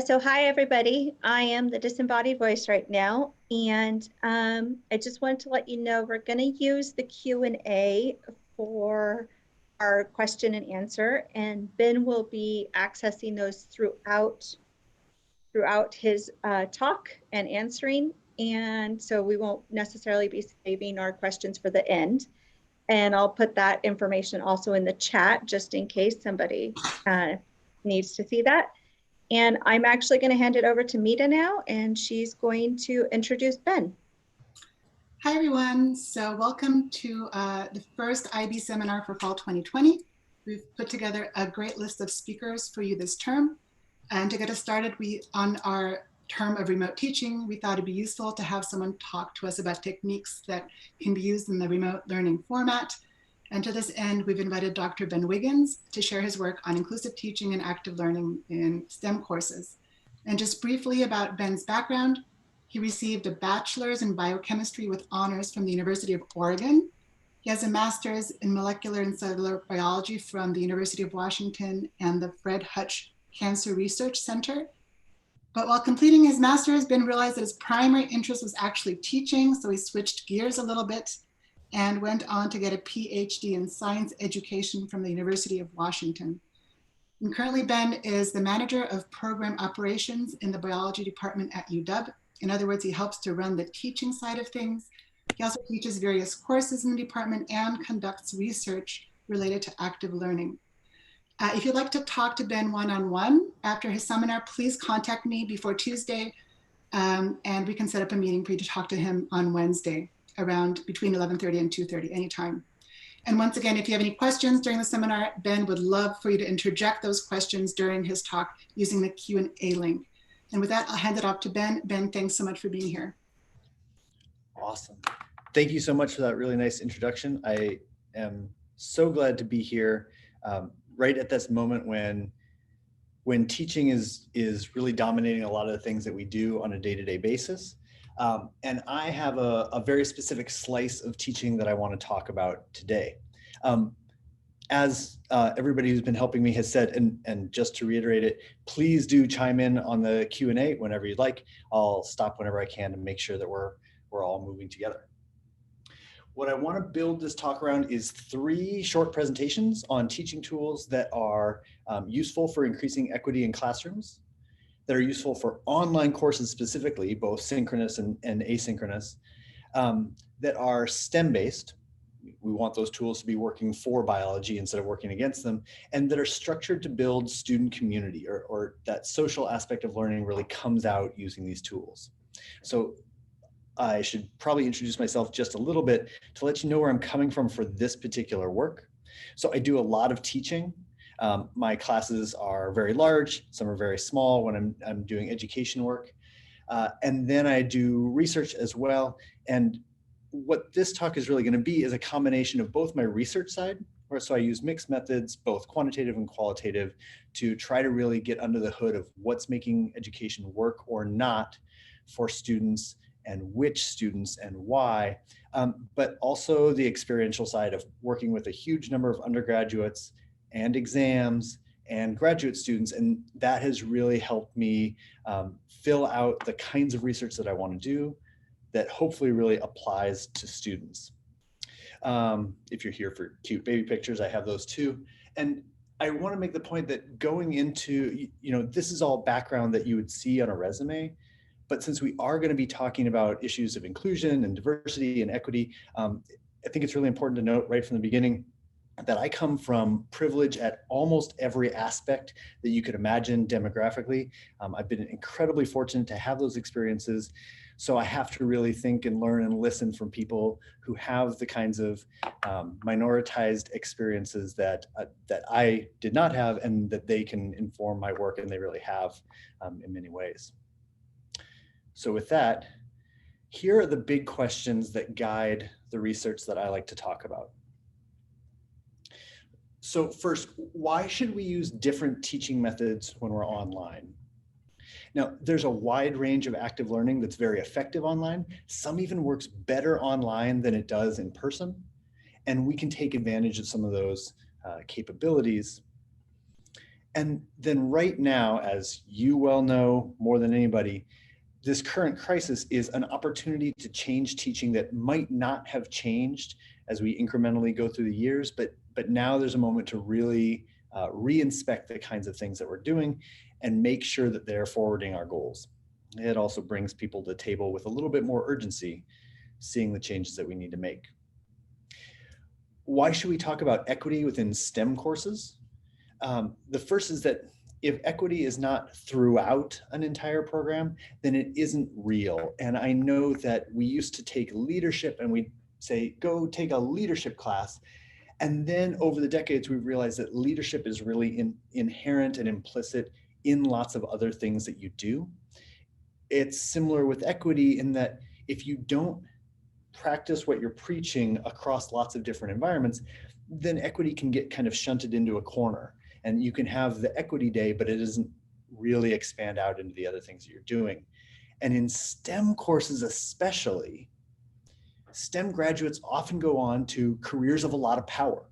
So hi, everybody. I am the disembodied voice right now, and I just wanted to let you know we're going to use the Q&A for our question and answer, and Ben will be accessing those throughout his talk and answering, and so we won't necessarily be saving our questions for the end. And I'll put that information also in the chat just in case somebody needs to see that. And I'm actually going to hand it over to Mita now, and she's going to introduce Ben. Hi, everyone. So welcome to the first IB seminar for fall 2020. We've put together a great list of speakers for you this term. And to get us started, on our term of remote teaching, we thought it'd be useful to have someone talk to us about techniques that can be used in the remote learning format. And to this end, we've invited Dr. Ben Wiggins to share his work on inclusive teaching and active learning in STEM courses. And just briefly about Ben's background, he received a bachelor's in biochemistry with honors from the University of Oregon. He has a master's in molecular and cellular biology from the University of Washington and the Fred Hutch Cancer Research Center. But while completing his master's, Ben realized that his primary interest was actually teaching, so he switched gears a little bit and went on to get a PhD in science education from the University of Washington. And currently, Ben is the manager of program operations in the biology department at UW. In other words, he helps to run the teaching side of things. He also teaches various courses in the department and conducts research related to active learning. If you'd like to talk to Ben one-on-one after his seminar, please contact me before Tuesday, and we can set up a meeting for you to talk to him on Wednesday around between 11:30 and 2:30, anytime. And once again, if you have any questions during the seminar, Ben would love for you to interject those questions during his talk using the Q&A link. And with that, I'll hand it off to Ben. Ben, thanks so much for being here. Awesome. Thank you so much for that really nice introduction. I am so glad to be here right at this moment when teaching is really dominating a lot of the things that we do on a day-to-day basis. And I have a very specific slice of teaching that I want to talk about today. As everybody who's been helping me has said, and just to reiterate it, please do chime in on the Q&A whenever you'd like. I'll stop whenever I can to make sure that we're all moving together. What I want to build this talk around is 3 short presentations on teaching tools that are useful for increasing equity in classrooms, that are useful for online courses specifically, both synchronous and asynchronous, that are STEM-based. We want those tools to be working for biology instead of working against them, and that are structured to build student community, or that social aspect of learning really comes out using these tools. So I should probably introduce myself just a little bit to let you know where I'm coming from for this particular work. So I do a lot of teaching. My classes are very large, some are very small when I'm doing education work. And then I do research as well. And what this talk is really going to be is a combination of both my research side, or so I use mixed methods, both quantitative and qualitative, to try to really get under the hood of what's making education work or not for students, and which students and why, but also the experiential side of working with a huge number of undergraduates and exams and graduate students. And that has really helped me fill out the kinds of research that I want to do that hopefully really applies to students. If you're here for cute baby pictures, I have those too. And I want to make the point that going into, this is all background that you would see on a resume. But since we are going to be talking about issues of inclusion and diversity and equity, I think it's really important to note right from the beginning that I come from privilege at almost every aspect that you could imagine demographically. I've been incredibly fortunate to have those experiences. So I have to really think and learn and listen from people who have the kinds of minoritized experiences that I did not have, and that they can inform my work, and they really have in many ways. So with that, here are the big questions that guide the research that I like to talk about. So first, why should we use different teaching methods when we're online? Now, there's a wide range of active learning that's very effective online. Some even works better online than it does in person. And we can take advantage of some of those capabilities. And then right now, as you well know more than anybody, this current crisis is an opportunity to change teaching that might not have changed as we incrementally go through the years, but now there's a moment to really re-inspect the kinds of things that we're doing and make sure that they're forwarding our goals. It also brings people to the table with a little bit more urgency, seeing the changes that we need to make. Why should we talk about equity within STEM courses? The first is that if equity is not throughout an entire program, then it isn't real. And I know that we used to take leadership and we'd say, go take a leadership class. And then over the decades, we've realized that leadership is really inherent and implicit in lots of other things that you do. It's similar with equity in that if you don't practice what you're preaching across lots of different environments, then equity can get kind of shunted into a corner. And you can have the equity day, but it doesn't really expand out into the other things that you're doing. And in STEM courses especially, STEM graduates often go on to careers of a lot of power.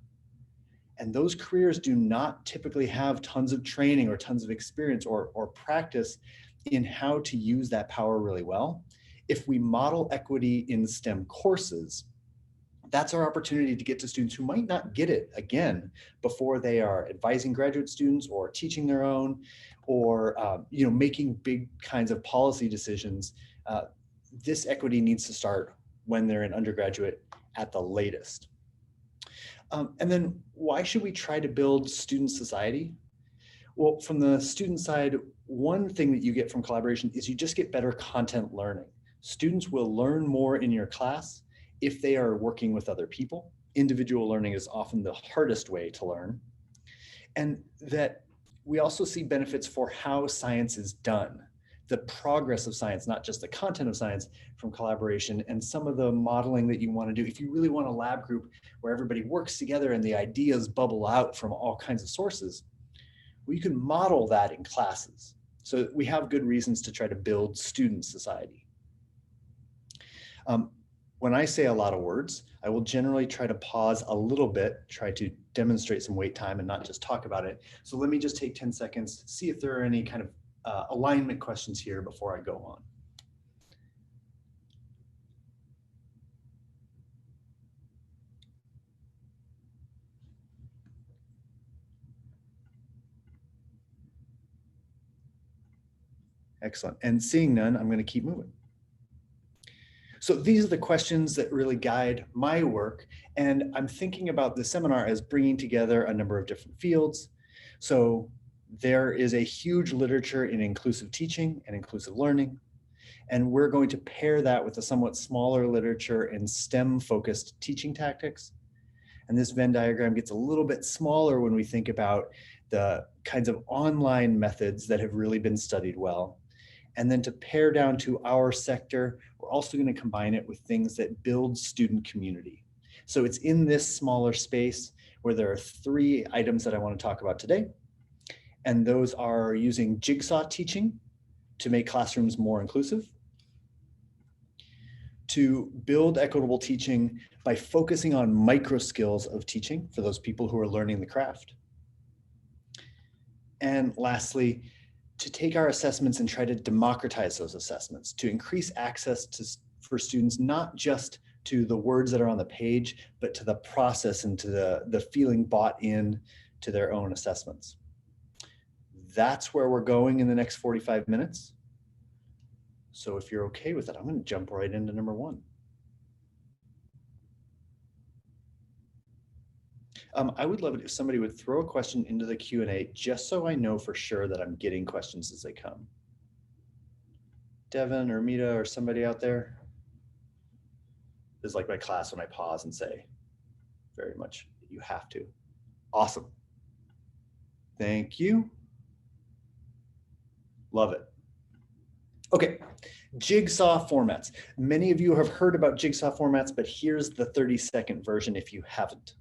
And those careers do not typically have tons of training or tons of experience or practice in how to use that power really well. If we model equity in STEM courses, that's our opportunity to get to students who might not get it again before they are advising graduate students or teaching their own or making big kinds of policy decisions. This equity needs to start when they're in undergraduate at the latest. And then why should we try to build student society? Well, from the student side, one thing that you get from collaboration is you just get better content learning. Students will learn more in your class if they are working with other people. Individual learning is often the hardest way to learn. And that we also see benefits for how science is done, the progress of science, not just the content of science, from collaboration and some of the modeling that you want to do. If you really want a lab group where everybody works together and the ideas bubble out from all kinds of sources, well, you can model that in classes. So we have good reasons to try to build student society. When I say a lot of words, I will generally try to pause a little bit, try to demonstrate some wait time and not just talk about it. So let me just take 10 seconds, see if there are any kind of alignment questions here before I go on. Excellent. And seeing none, I'm going to keep moving. So these are the questions that really guide my work. And I'm thinking about the seminar as bringing together a number of different fields. So there is a huge literature in inclusive teaching and inclusive learning. And we're going to pair that with a somewhat smaller literature in STEM-focused teaching tactics. And this Venn diagram gets a little bit smaller when we think about the kinds of online methods that have really been studied well. And then to pare down to our sector, we're also going to combine it with things that build student community. So it's in this smaller space where there are 3 items that I want to talk about today. And those are using jigsaw teaching to make classrooms more inclusive, to build equitable teaching by focusing on micro skills of teaching for those people who are learning the craft. And lastly, to take our assessments and try to democratize those assessments, to increase access for students, not just to the words that are on the page, but to the process and to the feeling bought in to their own assessments. That's where we're going in the next 45 minutes. So if you're okay with it, I'm going to jump right into number 1. I would love it if somebody would throw a question into the Q&A just so I know for sure that I'm getting questions as they come. Devin or Mita or somebody out there? This is like my class when I pause and say, very much, you have to. Awesome. Thank you. Love it. Okay, jigsaw formats. Many of you have heard about jigsaw formats, but here's the 30-second version if you haven't.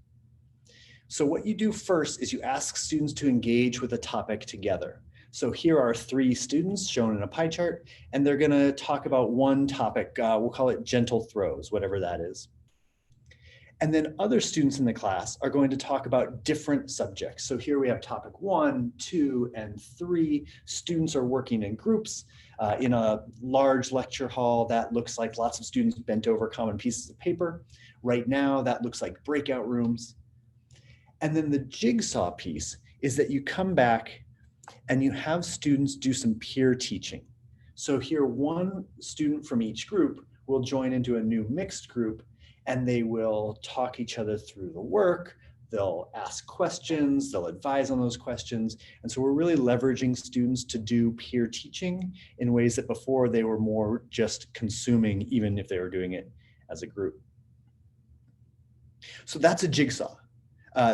So what you do first is you ask students to engage with a topic together. So here are 3 students shown in a pie chart, and they're gonna talk about one topic. We'll call it gentle throws, whatever that is. And then other students in the class are going to talk about different subjects. So here we have topic 1, 2, and 3. Students are working in groups in a large lecture hall. That looks like lots of students bent over common pieces of paper. Right now, that looks like breakout rooms. And then the jigsaw piece is that you come back and you have students do some peer teaching. So here, one student from each group will join into a new mixed group, and they will talk each other through the work. They'll ask questions, they'll advise on those questions. And so we're really leveraging students to do peer teaching in ways that before they were more just consuming, even if they were doing it as a group. So that's a jigsaw.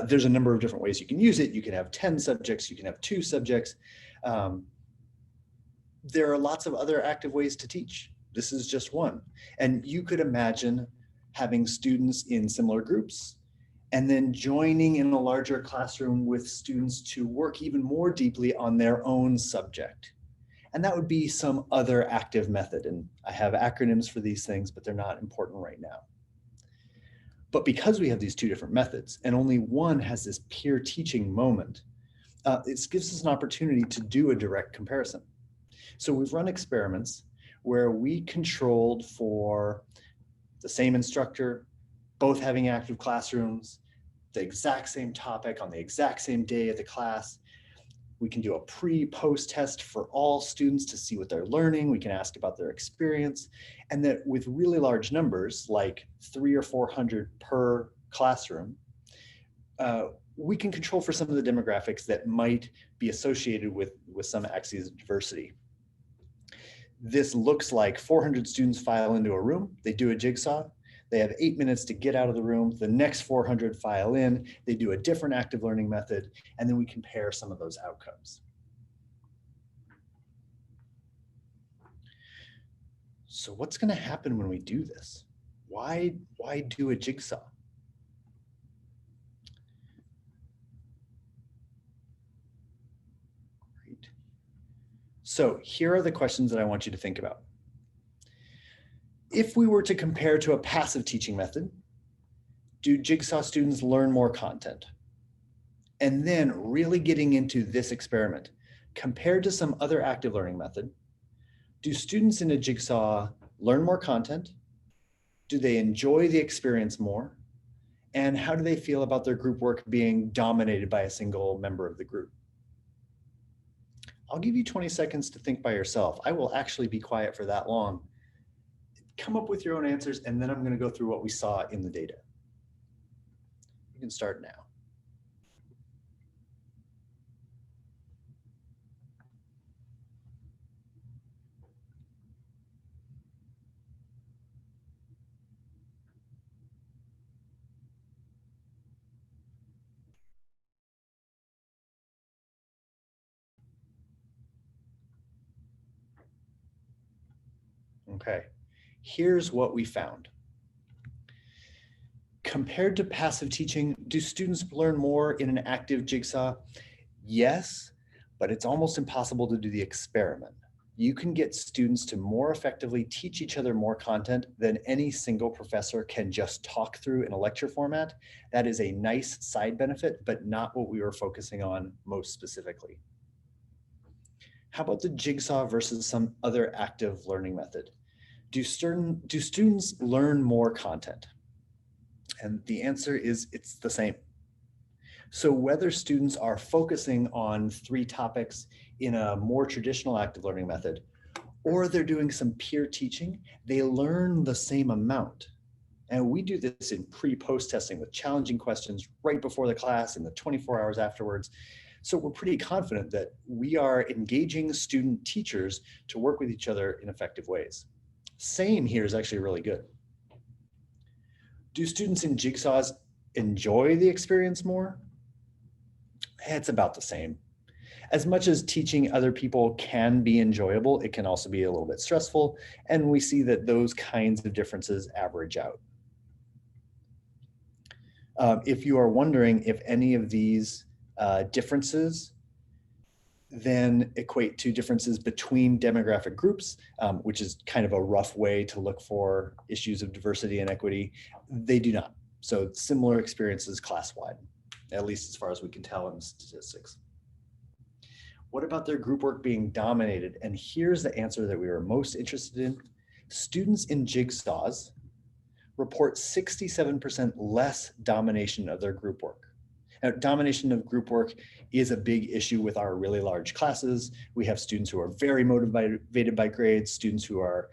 There's a number of different ways you can use it. You can have 10 subjects, you can have 2 subjects. There are lots of other active ways to teach. This is just one. And you could imagine having students in similar groups and then joining in a larger classroom with students to work even more deeply on their own subject. And that would be some other active method. And I have acronyms for these things, but they're not important right now. But because we have these 2 different methods and only one has this peer teaching moment, it gives us an opportunity to do a direct comparison. So we've run experiments where we controlled for the same instructor, both having active classrooms, the exact same topic on the exact same day of the class. We can do a pre-post test for all students to see what they're learning. We can ask about their experience. And that with really large numbers, like 300 or 400 per classroom, we can control for some of the demographics that might be associated with some axes of diversity. This looks like 400 students file into a room, they do a jigsaw, they have 8 minutes to get out of the room, the next 400 file in, they do a different active learning method, and then we compare some of those outcomes. So what's going to happen when we do this? Why do a jigsaw? Great. So here are the questions that I want you to think about. If we were to compare to a passive teaching method, do jigsaw students learn more content? And then really getting into this experiment, compared to some other active learning method, do students in a jigsaw learn more content? Do they enjoy the experience more? And how do they feel about their group work being dominated by a single member of the group? I'll give you 20 seconds to think by yourself. I will actually be quiet for that long. Come up with your own answers, and then I'm going to go through what we saw in the data. You can start now. Okay, here's what we found. Compared to passive teaching, do students learn more in an active jigsaw? Yes, but it's almost impossible to do the experiment. You can get students to more effectively teach each other more content than any single professor can just talk through in a lecture format. That is a nice side benefit, but not what we were focusing on most specifically. How about the jigsaw versus some other active learning method? Do students learn more content? And the answer is it's the same. So whether students are focusing on 3 topics in a more traditional active learning method, or they're doing some peer teaching, they learn the same amount. And we do this in pre-post testing with challenging questions right before the class and the 24 hours afterwards. So we're pretty confident that we are engaging student teachers to work with each other in effective ways. Same here is actually really good. Do students in jigsaws enjoy the experience more? It's about the same. As much as teaching other people can be enjoyable, it can also be a little bit stressful, and we see that those kinds of differences average out. If you are wondering if any of these differences then equate to differences between demographic groups, which is kind of a rough way to look for issues of diversity and equity, they do not. So similar experiences class-wide, at least as far as we can tell in the statistics. What about their group work being dominated? And here's the answer that we were most interested in. Students in Jigsaws report 67% less domination of their group work. Now, domination of group work is a big issue with our really large classes. We have students who are very motivated by grades, students who are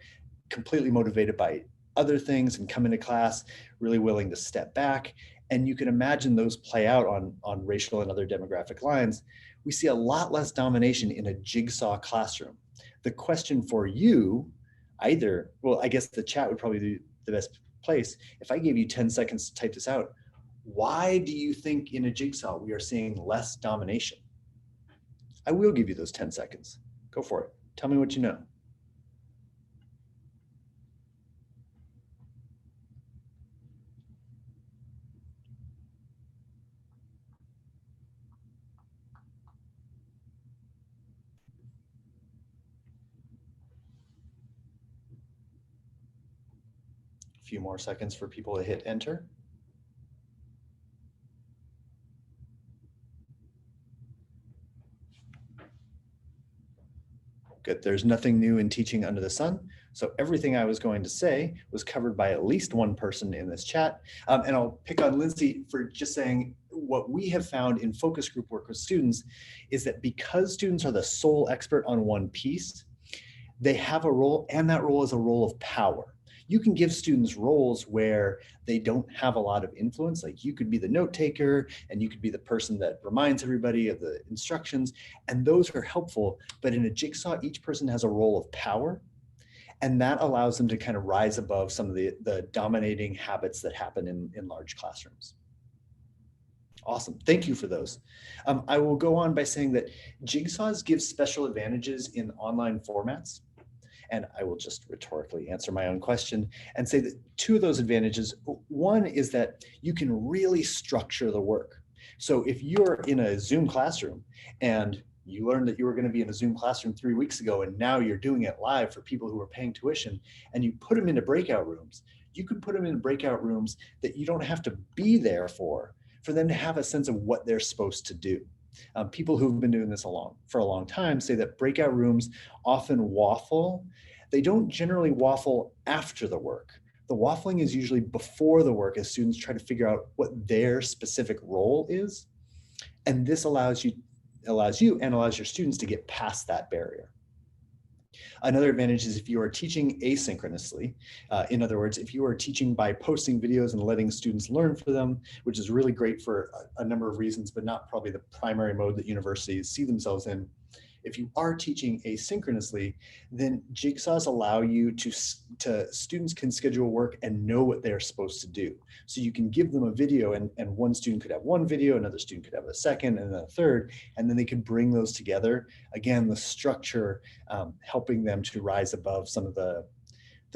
completely motivated by other things and come into class really willing to step back. And you can imagine those play out on racial and other demographic lines. We see a lot less domination in a Jigsaw classroom. The question for you, well, I guess the chat would probably be the best place. If I gave you 10 seconds to type this out, why do you think in a Jigsaw we are seeing less domination? I will give you those 10 seconds. Go for it. Tell me what you know. A few more seconds for people to hit enter. Good. There's nothing new in teaching under the sun. So everything I was going to say was covered by at least one person in this chat. And I'll pick on Lindsay for just saying what we have found in focus group work with students is that because students are the sole expert on one piece, they have a role, and that role is a role of power. You can give students roles where they don't have a lot of influence, like you could be the note taker and you could be the person that reminds everybody of the instructions, and those are helpful. But in a Jigsaw, each person has a role of power, and that allows them to kind of rise above some of the dominating habits that happen in large classrooms. Awesome, thank you for those. I will go on by saying that Jigsaws give special advantages in online formats. And I will just rhetorically answer my own question and say that two of those advantages, one is that you can really structure the work. So if you're in a Zoom classroom and you learned that you were going to be in a Zoom classroom 3 weeks ago, and now you're doing it live for people who are paying tuition, and you put them into breakout rooms, you can put them in breakout rooms that you don't have to be there for them to have a sense of what they're supposed to do. People who've been doing this for a long time say that breakout rooms often waffle. They don't generally waffle after the work. The waffling is usually before the work as students try to figure out what their specific role is. And this allows you and allows your students to get past that barrier. Another advantage is if you are teaching asynchronously. In other words, if you are teaching by posting videos and letting students learn for them, which is really great for a number of reasons, but not probably the primary mode that universities see themselves in. If you are teaching asynchronously, then Jigsaws allow you to students can schedule work and know what they're supposed to do. So you can give them a video, and one student could have one video, another student could have a second, and then a third, and then they could bring those together. Again, the structure helping them to rise above some of the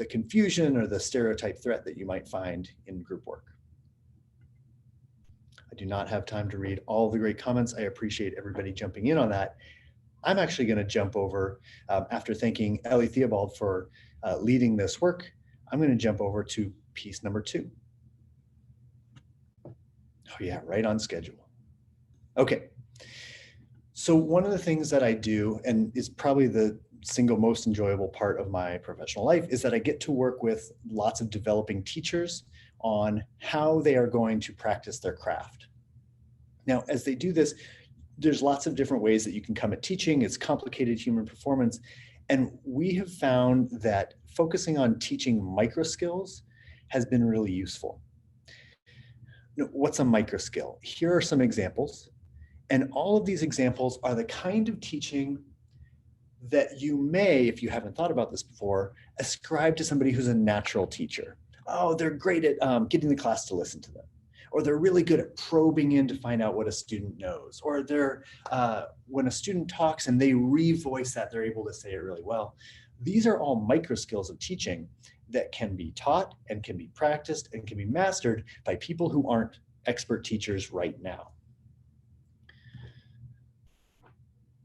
confusion or the stereotype threat that you might find in group work. I do not have time to read all the great comments. I appreciate everybody jumping in on that. I'm actually going to jump over, after thanking Ellie Theobald for leading this work, I'm going to jump over to piece number 2. Oh yeah, right on schedule. Okay, so one of the things that I do, and is probably the single most enjoyable part of my professional life, is that I get to work with lots of developing teachers on how they are going to practice their craft. Now, as they do this, there's lots of different ways that you can come at teaching. It's complicated human performance. And we have found that focusing on teaching micro skills has been really useful. What's a micro skill? Here are some examples. And all of these examples are the kind of teaching that you may, if you haven't thought about this before, ascribe to somebody who's a natural teacher. Oh, they're great at getting the class to listen to them. Or they're really good at probing in to find out what a student knows. Or they're, when a student talks and they revoice that, they're able to say it really well. These are all micro skills of teaching that can be taught and can be practiced and can be mastered by people who aren't expert teachers right now.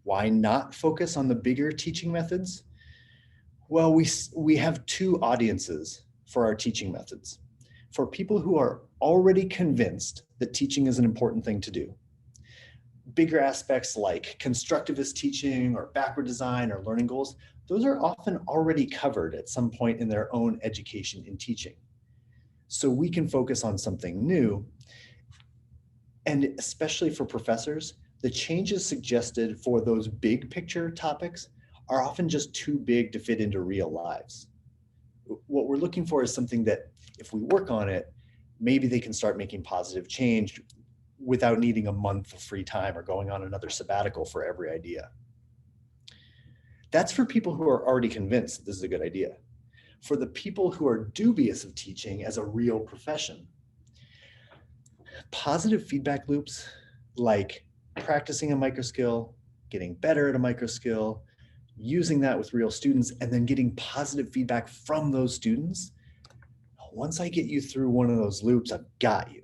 Why not focus on the bigger teaching methods? Well, we have two audiences for our teaching methods. For people who are already convinced that teaching is an important thing to do. Bigger aspects like constructivist teaching or backward design or learning goals, those are often already covered at some point in their own education in teaching. So we can focus on something new. And especially for professors, the changes suggested for those big picture topics are often just too big to fit into real lives. What we're looking for is something that if we work on it, maybe they can start making positive change without needing a month of free time or going on another sabbatical for every idea. That's for people who are already convinced that this is a good idea. For the people who are dubious of teaching as a real profession, positive feedback loops like practicing a micro skill, getting better at a micro skill, using that with real students, and then getting positive feedback from those students. Once I get you through one of those loops, I've got you.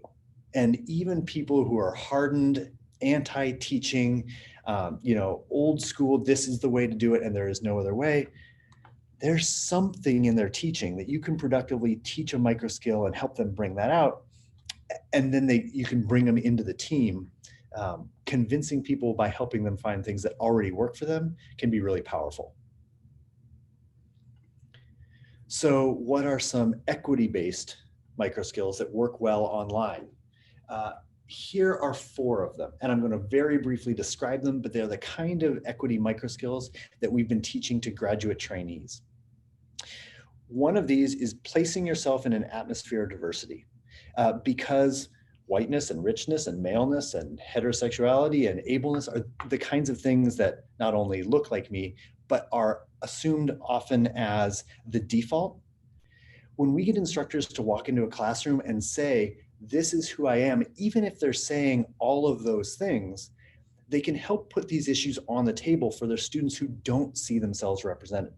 And even people who are hardened, anti-teaching, old school, this is the way to do it and there is no other way, there's something in their teaching that you can productively teach a micro skill and help them bring that out. And then you can bring them into the team. Convincing people by helping them find things that already work for them can be really powerful. So what are some equity-based micro skills that work well online? Here are 4 of them, and I'm going to very briefly describe them, but they're the kind of equity micro skills that we've been teaching to graduate trainees. One of these is placing yourself in an atmosphere of diversity, because whiteness and richness and maleness and heterosexuality and ableness are the kinds of things that not only look like me, but are assumed often as the default. When we get instructors to walk into a classroom and say, this is who I am, even if they're saying all of those things, they can help put these issues on the table for their students who don't see themselves represented.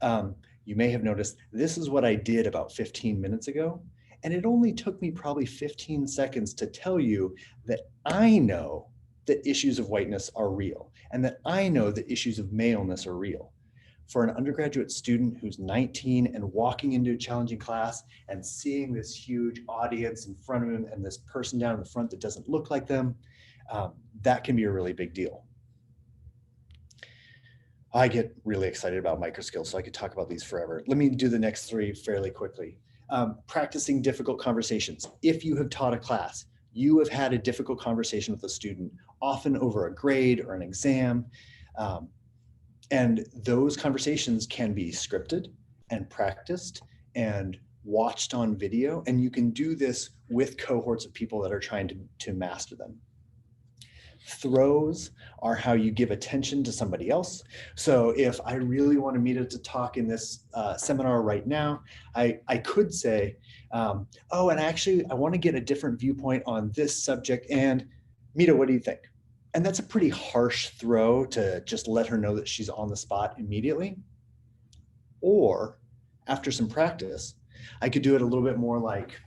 You may have noticed this is what I did about 15 minutes ago, and it only took me probably 15 seconds to tell you that I know that issues of whiteness are real, and that I know that issues of maleness are real. For an undergraduate student who's 19 and walking into a challenging class and seeing this huge audience in front of him and this person down in the front that doesn't look like them, that can be a really big deal. I get really excited about micro skills, so I could talk about these forever. Let me do the next 3 fairly quickly. Practicing difficult conversations. If you have taught a class, you have had a difficult conversation with a student, often over a grade or an exam. And those conversations can be scripted and practiced and watched on video. And you can do this with cohorts of people that are trying to master them. Throws are how you give attention to somebody else. So if I really want Amita to talk in this seminar right now, I could say, oh, and actually I want to get a different viewpoint on this subject. And Mita, what do you think? And that's a pretty harsh throw to just let her know that she's on the spot immediately. Or after some practice, I could do it a little bit more like,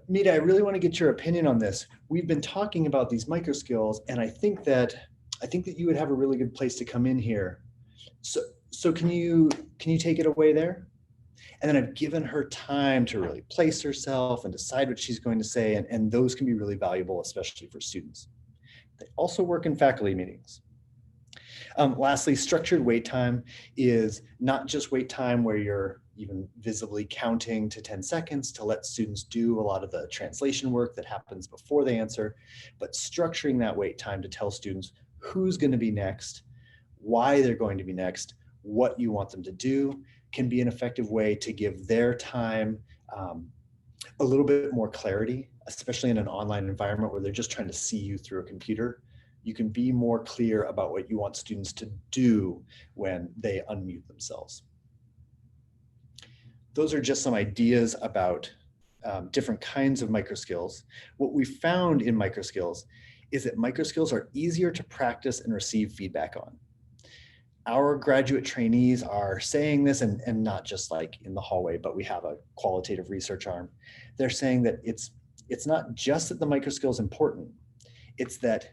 Mita, I really want to get your opinion on this. We've been talking about these micro skills, and I think that you would have a really good place to come in here. So can you take it away there? And then I've given her time to really place herself and decide what she's going to say. And those can be really valuable, especially for students. They also work in faculty meetings. Lastly, structured wait time is not just wait time where you're even visibly counting to 10 seconds to let students do a lot of the translation work that happens before they answer, but structuring that wait time to tell students who's going to be next, why they're going to be next, what you want them to do, can be an effective way to give their time a little bit more clarity, especially in an online environment where they're just trying to see you through a computer. You can be more clear about what you want students to do when they unmute themselves. Those are just some ideas about different kinds of micro skills. What we found in micro skills is that micro skills are easier to practice and receive feedback on. Our graduate trainees are saying this, and not just like in the hallway, but we have a qualitative research arm. They're saying that it's not just that the micro skill is important, it's that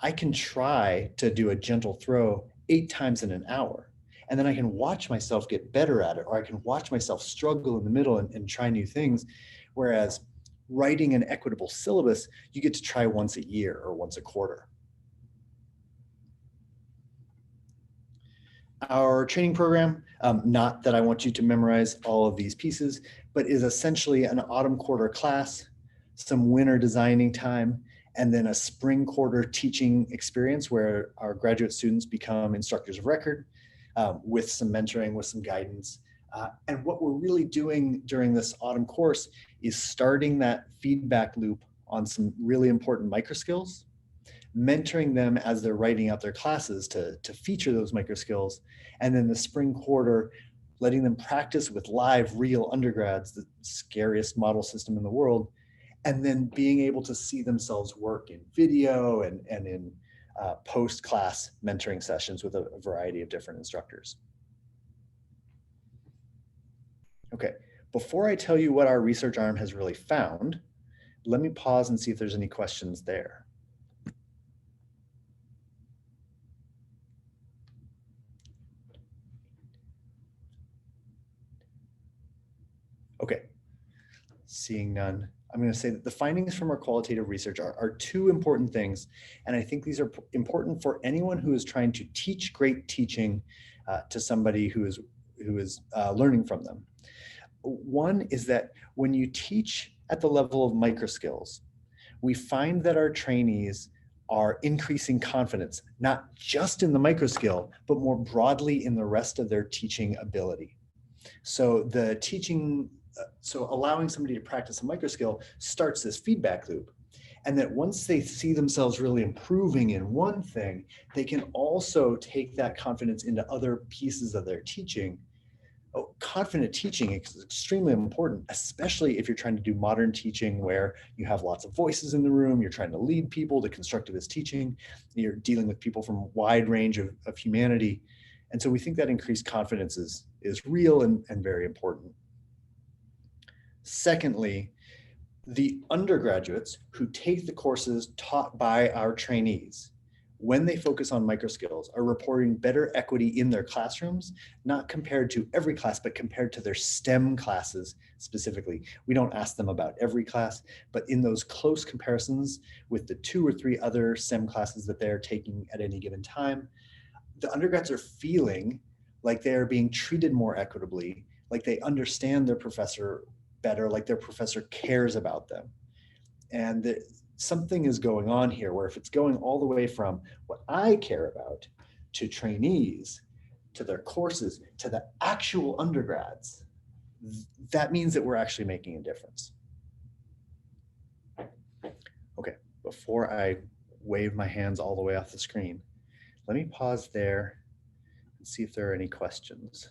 I can try to do a gentle throw 8 times in an hour. And then I can watch myself get better at it, or I can watch myself struggle in the middle and try new things. Whereas writing an equitable syllabus, you get to try once a year or once a quarter. Our training program, not that I want you to memorize all of these pieces, but is essentially an autumn quarter class, some winter designing time, and then a spring quarter teaching experience where our graduate students become instructors of record with some mentoring, with some guidance. And what we're really doing during this autumn course is starting that feedback loop on some really important micro skills, mentoring them as they're writing out their classes to feature those micro skills. And then the spring quarter, letting them practice with live, real undergrads, the scariest model system in the world, and then being able to see themselves work in video and in post-class mentoring sessions with a variety of different instructors. Okay, before I tell you what our research arm has really found, let me pause and see if there's any questions there. Okay, seeing none, I'm going to say that the findings from our qualitative research are two important things, and I think these are important for anyone who is trying to teach great teaching to somebody who is learning from them. One is that when you teach at the level of micro skills, we find that our trainees are increasing confidence, not just in the micro skill, but more broadly in the rest of their teaching ability. So the teaching, so allowing somebody to practice a micro skill starts this feedback loop. And that once they see themselves really improving in one thing, they can also take that confidence into other pieces of their teaching. Confident teaching is extremely important, especially if you're trying to do modern teaching where you have lots of voices in the room, you're trying to lead people to constructivist teaching, you're dealing with people from a wide range of humanity. And so we think that increased confidence is real and very important. Secondly, the undergraduates who take the courses taught by our trainees, when they focus on micro skills, are reporting better equity in their classrooms, not compared to every class, but compared to their STEM classes specifically. We don't ask them about every class, but in those close comparisons with the 2 or 3 other STEM classes that they're taking at any given time, the undergrads are feeling like they're being treated more equitably, like they understand their professor better, like their professor cares about them. And something is going on here where if it's going all the way from what I care about to trainees, to their courses, to the actual undergrads, that means that we're actually making a difference. Okay, before I wave my hands all the way off the screen, let me pause there and see if there are any questions.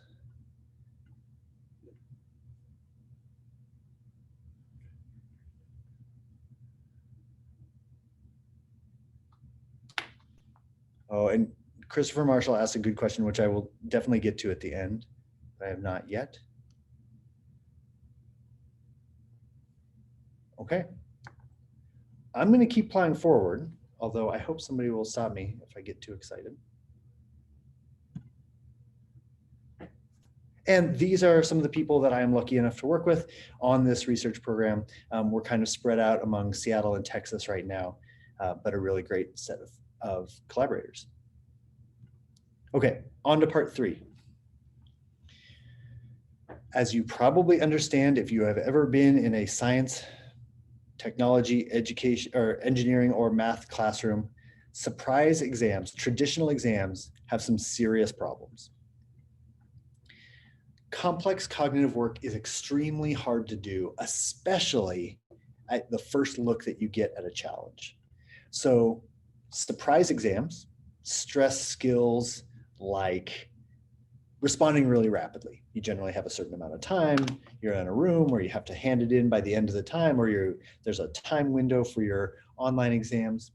Oh, and Christopher Marshall asked a good question, which I will definitely get to at the end, but I have not yet. Okay. I'm going to keep plowing forward, although I hope somebody will stop me if I get too excited. And these are some of the people that I am lucky enough to work with on this research program. We're kind of spread out among Seattle and Texas right now, but a really great set of collaborators. Okay, on to part 3. As you probably understand, if you have ever been in a science, technology, education, or engineering or math classroom, surprise exams, traditional exams, have some serious problems. Complex cognitive work is extremely hard to do, especially at the first look that you get at a challenge. So surprise exams stress skills like responding really rapidly. You generally have a certain amount of time, you're in a room where you have to hand it in by the end of the time, or there's a time window for your online exams.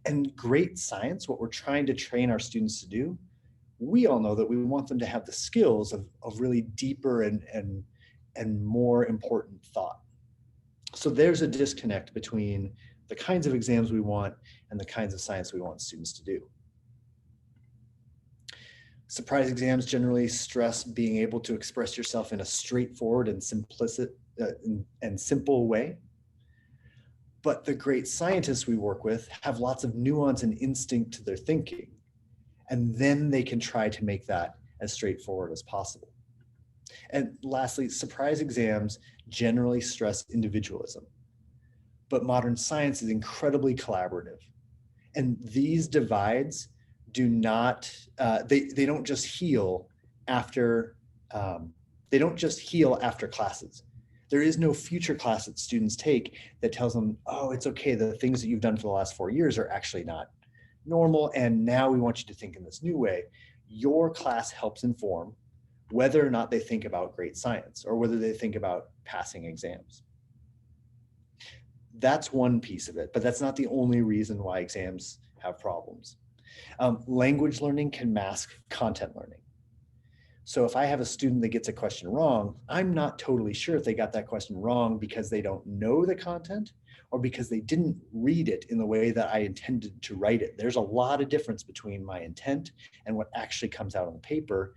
And great science, what we're trying to train our students to do, we all know that we want them to have the skills of really deeper and more important thought. So there's a disconnect between the kinds of exams we want and the kinds of science we want students to do. Surprise exams generally stress being able to express yourself in a straightforward and and simple way. But the great scientists we work with have lots of nuance and instinct to their thinking. And then they can try to make that as straightforward as possible. And lastly, surprise exams generally stress individualism. But modern science is incredibly collaborative. And these divides do not, they don't just heal after, they don't just heal after classes. There is no future class that students take that tells them, oh, it's okay, the things that you've done for the last 4 years are actually not normal, and now we want you to think in this new way. Your class helps inform whether or not they think about great science or whether they think about passing exams. That's one piece of it, but that's not the only reason why exams have problems. Language learning can mask content learning. So if I have a student that gets a question wrong, I'm not totally sure if they got that question wrong because they don't know the content or because they didn't read it in the way that I intended to write it. There's a lot of difference between my intent and what actually comes out on the paper.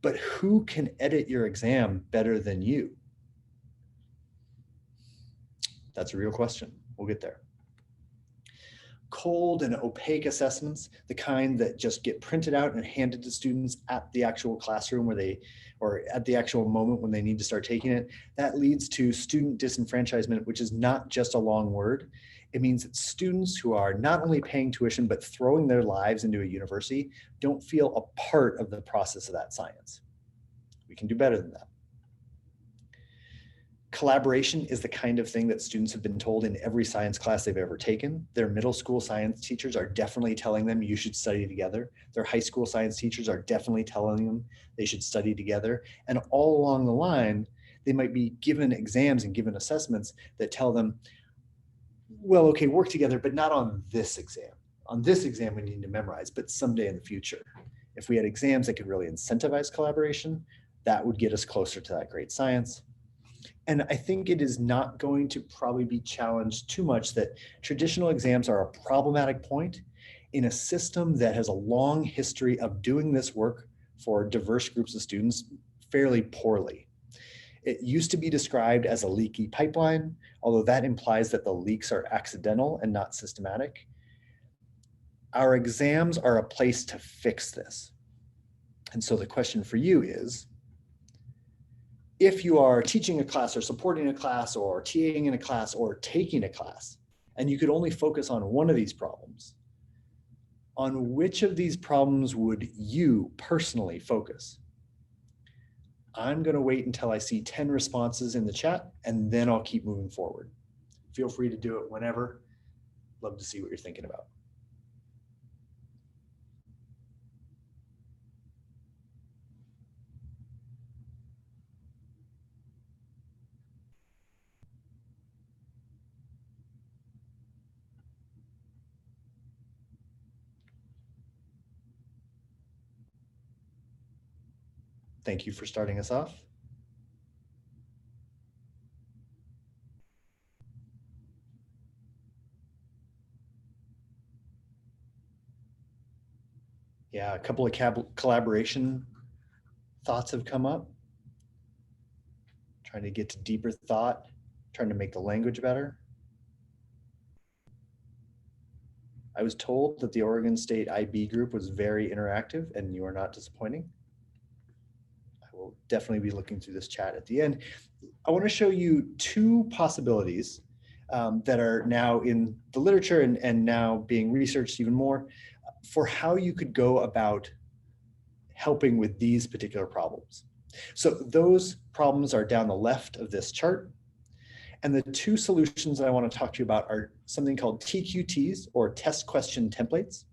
But who can edit your exam better than you? That's a real question. We'll get there. Cold and opaque assessments, the kind that just get printed out and handed to students at the actual classroom or at the actual moment when they need to start taking it, that leads to student disenfranchisement, which is not just a long word. It means that students who are not only paying tuition, but throwing their lives into a university don't feel a part of the process of that science. We can do better than that. Collaboration is the kind of thing that students have been told in every science class they've ever taken. Their middle school science teachers are definitely telling them you should study together. Their high school science teachers are definitely telling them they should study together. And all along the line, they might be given exams and given assessments that tell them, well, okay, work together, but not on this exam. On this exam, we need to memorize, but someday in the future. If we had exams that could really incentivize collaboration, that would get us closer to that great science. And I think it is not going to probably be challenged too much that traditional exams are a problematic point in a system that has a long history of doing this work for diverse groups of students fairly poorly. It used to be described as a leaky pipeline, although that implies that the leaks are accidental and not systematic. Our exams are a place to fix this. And so the question for you is, if you are teaching a class or supporting a class or TAing in a class or taking a class, and you could only focus on one of these problems, on which of these problems would you personally focus? I'm going to wait until I see 10 responses in the chat, and then I'll keep moving forward. Feel free to do it whenever. Love to see what you're thinking about. Thank you for starting us off. Yeah, a couple of collaboration thoughts have come up. Trying to get to deeper thought, trying to make the language better. I was told that the Oregon State IB group was very interactive, and you are not disappointing. I will definitely be looking through this chat at the end. I want to show you two possibilities that are now in the literature and now being researched even more for how you could go about helping with these particular problems. So those problems are down the left of this chart. And the two solutions that I want to talk to you about are something called TQTs, or test question templates,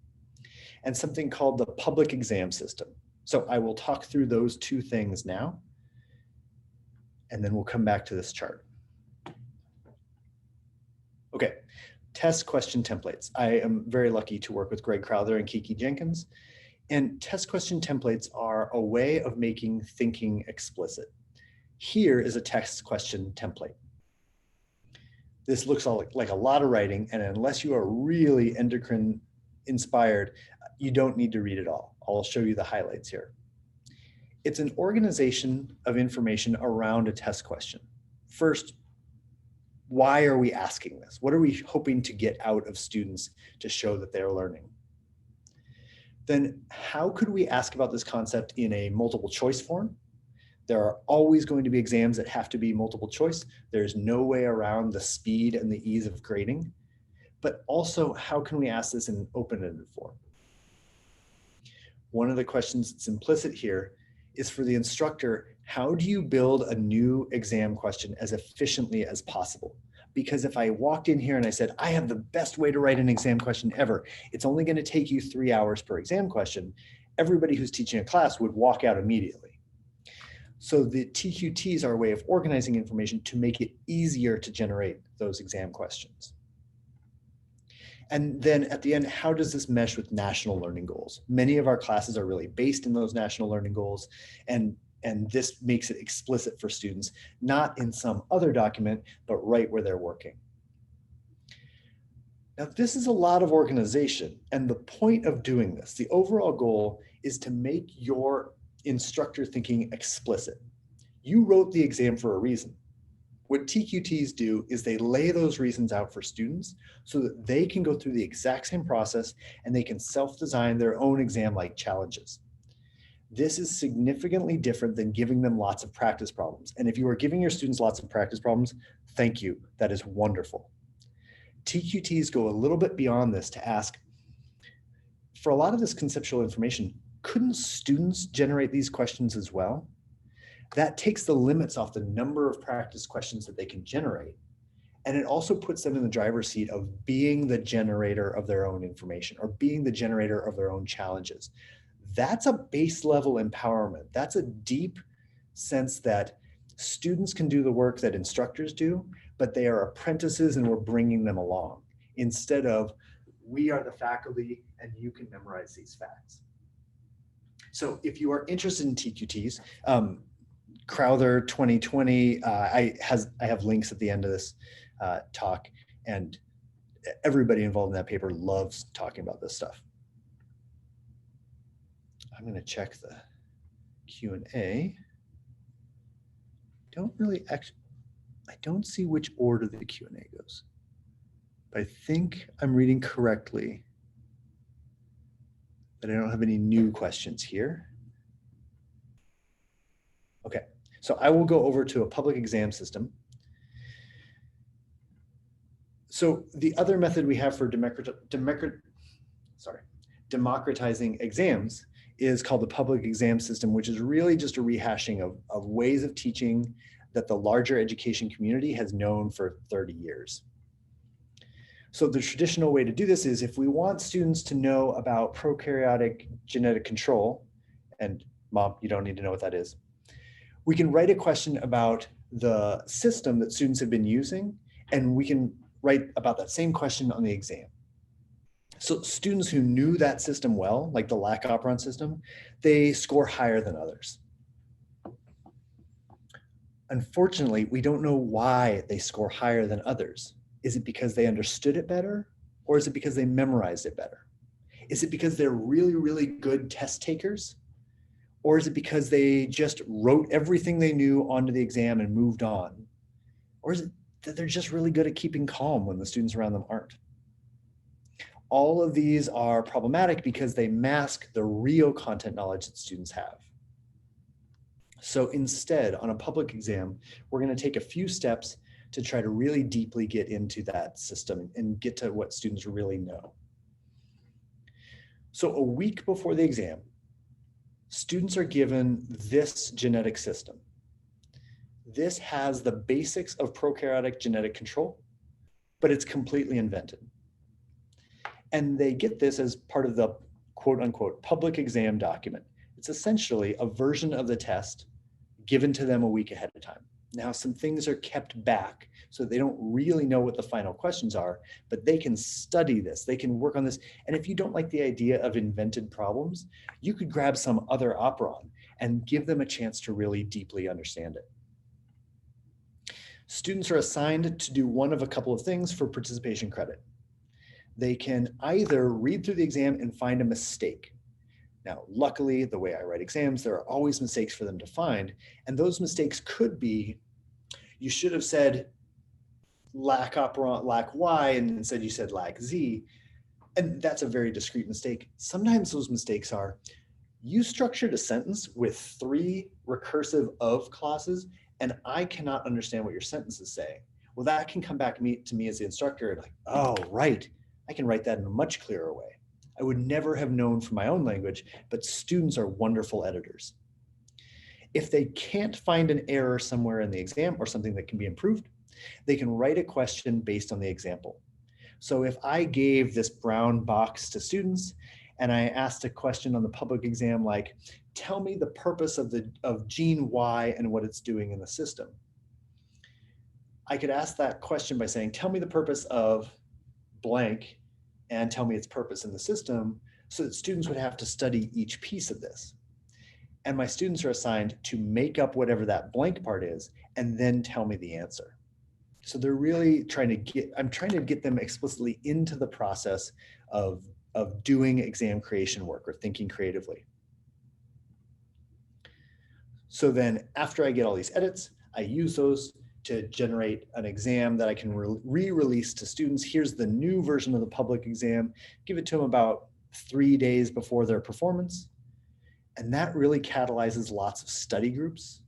and something called the public exam system. So I will talk through those two things now, and then we'll come back to this chart. Okay, test question templates. I am very lucky to work with Greg Crowther and Kiki Jenkins. And test question templates are a way of making thinking explicit. Here is a test question template. This looks like a lot of writing, and unless you are really endocrine inspired, you don't need to read it all. I'll show you the highlights here. It's an organization of information around a test question. First, why are we asking this? What are we hoping to get out of students to show that they're learning? Then how could we ask about this concept in a multiple choice form? There are always going to be exams that have to be multiple choice. There's no way around the speed and the ease of grading. But also, how can we ask this in an open-ended form? One of the questions that's implicit here is for the instructor, how do you build a new exam question as efficiently as possible? Because if I walked in here and I said, I have the best way to write an exam question ever, it's only going to take you 3 hours per exam question, everybody who's teaching a class would walk out immediately. So the TQTs are a way of organizing information to make it easier to generate those exam questions. And then at the end, how does this mesh with national learning goals? Many of our classes are really based in those national learning goals, and this makes it explicit for students, not in some other document, but right where they're working. Now, this is a lot of organization, and the point of doing this, the overall goal is to make your instructor thinking explicit. You wrote the exam for a reason. What TQTs do is they lay those reasons out for students so that they can go through the exact same process and they can self-design their own exam-like challenges. This is significantly different than giving them lots of practice problems. And if you are giving your students lots of practice problems, thank you, that is wonderful. TQTs go a little bit beyond this to ask, for a lot of this conceptual information, couldn't students generate these questions as well? That takes the limits off the number of practice questions that they can generate. And it also puts them in the driver's seat of being the generator of their own information or being the generator of their own challenges. That's a base level empowerment. That's a deep sense that students can do the work that instructors do, but they are apprentices and we're bringing them along instead of we are the faculty and you can memorize these facts. So if you are interested in TQTs, Crowther 2020, I have links at the end of this talk, and everybody involved in that paper loves talking about this stuff. I'm going to check the Q&A. I don't see which order the Q&A goes, but I think I'm reading correctly that I don't have any new questions here. Okay, so I will go over to a public exam system. So the other method we have for democratizing exams is called the public exam system, which is really just a rehashing of ways of teaching that the larger education community has known for 30 years. So the traditional way to do this is if we want students to know about prokaryotic genetic control, and Mom, you don't need to know what that is, we can write a question about the system that students have been using, and we can write about that same question on the exam. So students who knew that system well, like the lac operon system, they score higher than others. Unfortunately, we don't know why they score higher than others. Is it because they understood it better? Or is it because they memorized it better? Is it because they're really, really good test takers? Or is it because they just wrote everything they knew onto the exam and moved on? Or is it that they're just really good at keeping calm when the students around them aren't? All of these are problematic because they mask the real content knowledge that students have. So instead, on a public exam, we're going to take a few steps to try to really deeply get into that system and get to what students really know. So a week before the exam, students are given this genetic system. This has the basics of prokaryotic genetic control, but it's completely invented. And they get this as part of the quote unquote public exam document. It's essentially a version of the test given to them a week ahead of time. Now, some things are kept back so they don't really know what the final questions are, but they can study this, they can work on this. And if you don't like the idea of invented problems, you could grab some other operon and give them a chance to really deeply understand it. Students are assigned to do one of a couple of things for participation credit. They can either read through the exam and find a mistake. Now, luckily, the way I write exams, there are always mistakes for them to find. And those mistakes could be, you should have said lack operant, lack Y, and instead you said lack Z. And that's a very discrete mistake. Sometimes those mistakes are, you structured a sentence with 3 recursive of clauses, and I cannot understand what your sentence is saying. Well, that can come back to me as the instructor, like, oh, right, I can write that in a much clearer way. I would never have known from my own language, but students are wonderful editors. If they can't find an error somewhere in the exam or something that can be improved, they can write a question based on the example. So if I gave this brown box to students and I asked a question on the public exam like, tell me the purpose of gene Y and what it's doing in the system, I could ask that question by saying, tell me the purpose of blank and tell me its purpose in the system, so that students would have to study each piece of this. And my students are assigned to make up whatever that blank part is and then tell me the answer. So they're really I'm trying to get them explicitly into the process of doing exam creation work or thinking creatively. So then after I get all these edits, I use those to generate an exam that I can re-release to students. Here's the new version of the public exam, give it to them about 3 days before their performance. And that really catalyzes lots of study groups.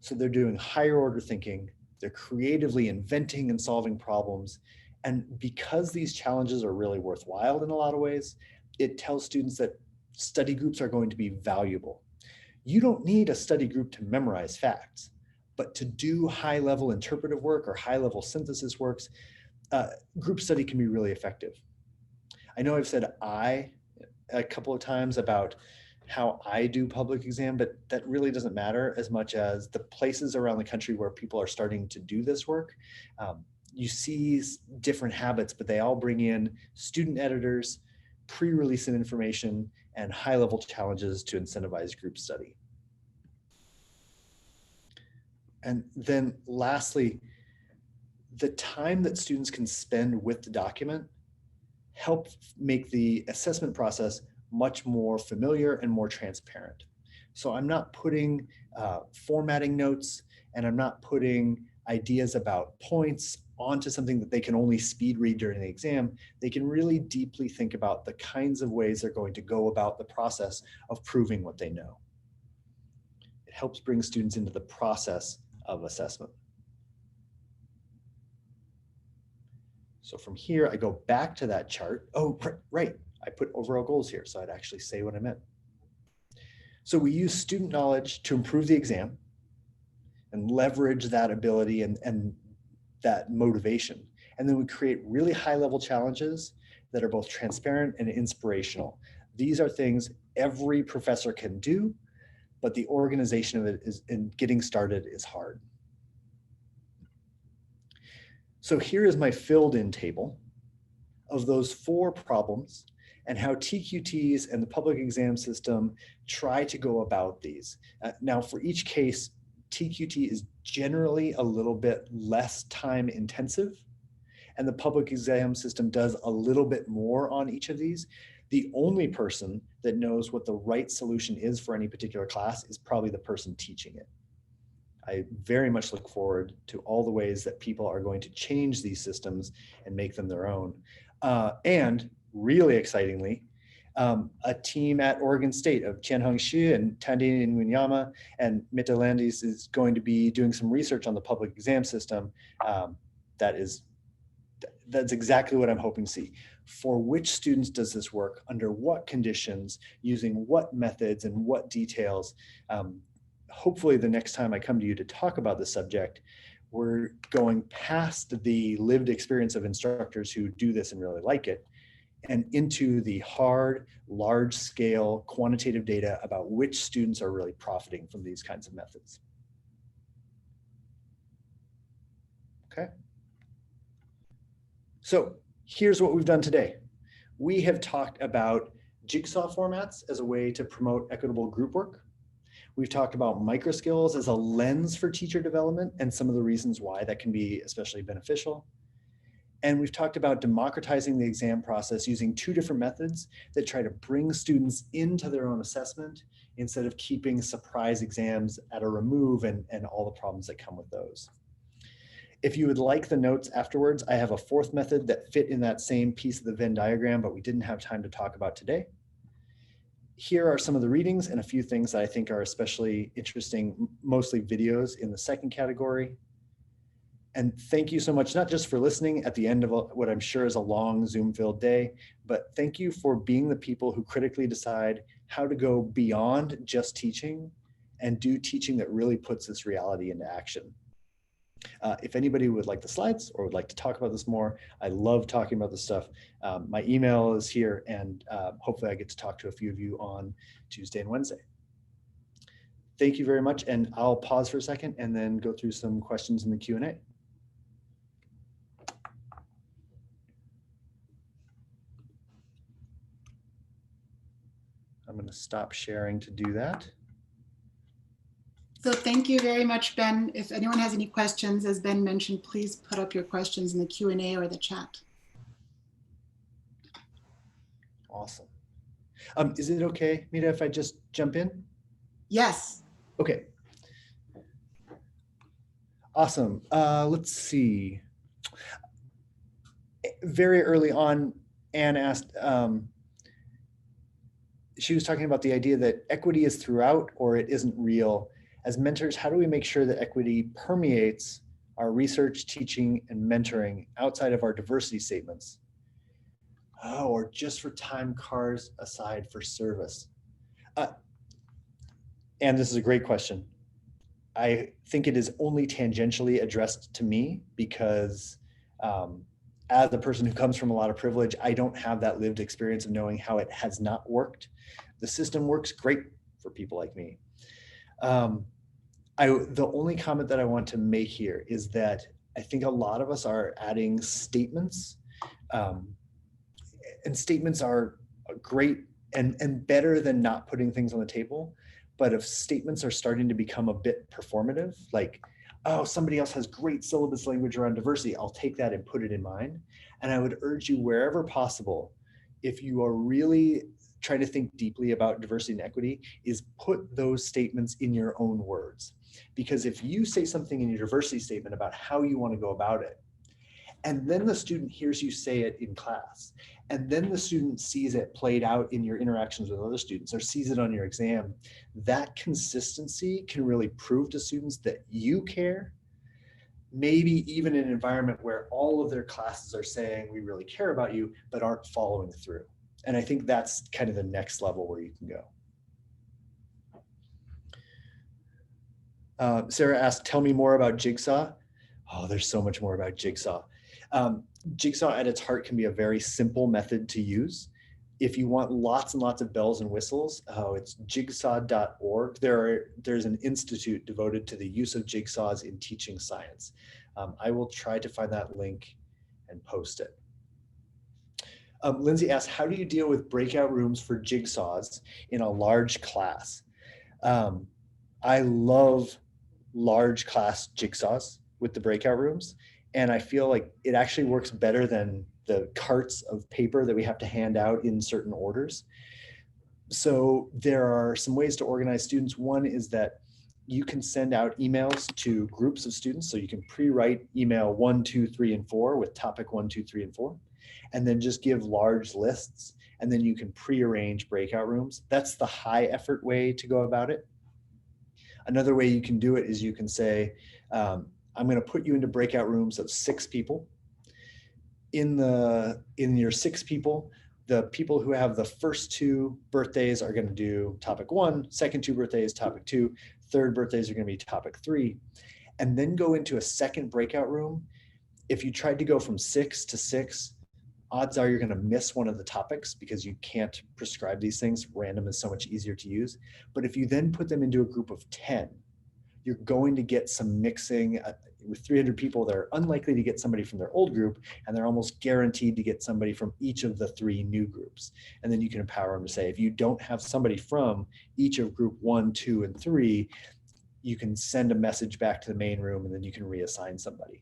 So they're doing higher order thinking, they're creatively inventing and solving problems. And because these challenges are really worthwhile in a lot of ways, it tells students that study groups are going to be valuable. You don't need a study group to memorize facts, but to do high-level interpretive work or high-level synthesis works, group study can be really effective. I know I've said I a couple of times about how I do public exam, but that really doesn't matter as much as the places around the country where people are starting to do this work. You see different habits, but they all bring in student editors, pre-release information, and high-level challenges to incentivize group study. And then lastly, the time that students can spend with the document help make the assessment process much more familiar and more transparent. So I'm not putting formatting notes, and I'm not putting ideas about points onto something that they can only speed read during the exam. They can really deeply think about the kinds of ways they're going to go about the process of proving what they know. It helps bring students into the process of assessment. So from here, I go back to that chart. Oh, right. I put overall goals here, so I'd actually say what I meant. So we use student knowledge to improve the exam and leverage that ability and that motivation. And then we create really high-level challenges that are both transparent and inspirational. These are things every professor can do, but the organization of it is, and getting started is hard. So here is my filled-in table of those 4 problems and how TQTs and the public exam system try to go about these. Now, for each case, TQT is generally a little bit less time intensive, and the public exam system does a little bit more on each of these. The only person that knows what the right solution is for any particular class is probably the person teaching it. I very much look forward to all the ways that people are going to change these systems and make them their own. And really excitingly, a team at Oregon State of Qianheng Xu and Tandin Ngunyama and Mita Landis is going to be doing some research on the public exam system. That's exactly what I'm hoping to see. For which students does this work, under what conditions, using what methods and what details? Hopefully the next time I come to you to talk about the subject, we're going past the lived experience of instructors who do this and really like it, and into the hard, large-scale quantitative data about which students are really profiting from these kinds of methods. Okay. So here's what we've done today. We have talked about jigsaw formats as a way to promote equitable group work. We've talked about microskills as a lens for teacher development and some of the reasons why that can be especially beneficial. And we've talked about democratizing the exam process using 2 different methods that try to bring students into their own assessment instead of keeping surprise exams at a remove and all the problems that come with those. If you would like the notes afterwards, I have a 4th method that fit in that same piece of the Venn diagram, but we didn't have time to talk about today. Here are some of the readings and a few things that I think are especially interesting, mostly videos in the 2nd category. And thank you so much, not just for listening at the end of what I'm sure is a long Zoom-filled day, but thank you for being the people who critically decide how to go beyond just teaching and do teaching that really puts this reality into action. If anybody would like the slides or would like to talk about this more, I love talking about this stuff. My email is here, and hopefully I get to talk to a few of you on Tuesday and Wednesday. Thank you very much, and I'll pause for a second and then go through some questions in the Q&A. I'm going to stop sharing to do that. So thank you very much, Ben. If anyone has any questions, as Ben mentioned, please put up your questions in the Q&A or the chat. Awesome. Is it okay, Mita, if I just jump in? Yes. Okay. Awesome. Let's see. Very early on, Anne asked, she was talking about the idea that equity is throughout or it isn't real. As mentors, how do we make sure that equity permeates our research, teaching, and mentoring outside of our diversity statements? Oh, or just for time cards aside for service? And this is a great question. I think it is only tangentially addressed to me because as a person who comes from a lot of privilege, I don't have that lived experience of knowing how it has not worked. The system works great for people like me. The only comment that I want to make here is that I think a lot of us are adding statements, and statements are great and better than not putting things on the table. But if statements are starting to become a bit performative, like, oh, somebody else has great syllabus language around diversity, I'll take that and put it in mine. And I would urge you, wherever possible, if you are really trying to think deeply about diversity and equity, is put those statements in your own words. Because if you say something in your diversity statement about how you want to go about it, and then the student hears you say it in class, and then the student sees it played out in your interactions with other students or sees it on your exam, that consistency can really prove to students that you care, maybe even in an environment where all of their classes are saying we really care about you, but aren't following through. And I think that's kind of the next level where you can go. Sarah asked, tell me more about Jigsaw. Oh, there's so much more about Jigsaw. Jigsaw at its heart can be a very simple method to use. If you want lots and lots of bells and whistles, it's jigsaw.org. There's an institute devoted to the use of jigsaws in teaching science. I will try to find that link and post it. Lindsay asked, how do you deal with breakout rooms for jigsaws in a large class? I love large class jigsaws with the breakout rooms. And I feel like it actually works better than the carts of paper that we have to hand out in certain orders. So there are some ways to organize students. One is that you can send out emails to groups of students. So you can pre-write email 1, 2, 3, and 4 with topic 1, 2, 3, and 4, and then just give large lists. And then you can pre-arrange breakout rooms. That's the high effort way to go about it. Another way you can do it is you can say, I'm going to put you into breakout rooms of 6 people. In your 6 people, the people who have the first 2 birthdays are going to do topic 1, second 2 birthdays, topic 2, third birthdays are going to be topic 3, and then go into a second breakout room. If you tried to go from 6 to 6, odds are you're going to miss one of the topics because you can't prescribe these things. Random is so much easier to use. But if you then put them into a group of 10, you're going to get some mixing. With 300 people, they're unlikely to get somebody from their old group, and they're almost guaranteed to get somebody from each of the 3 new groups. And then you can empower them to say, if you don't have somebody from each of group 1, 2, and 3, you can send a message back to the main room, and then you can reassign somebody.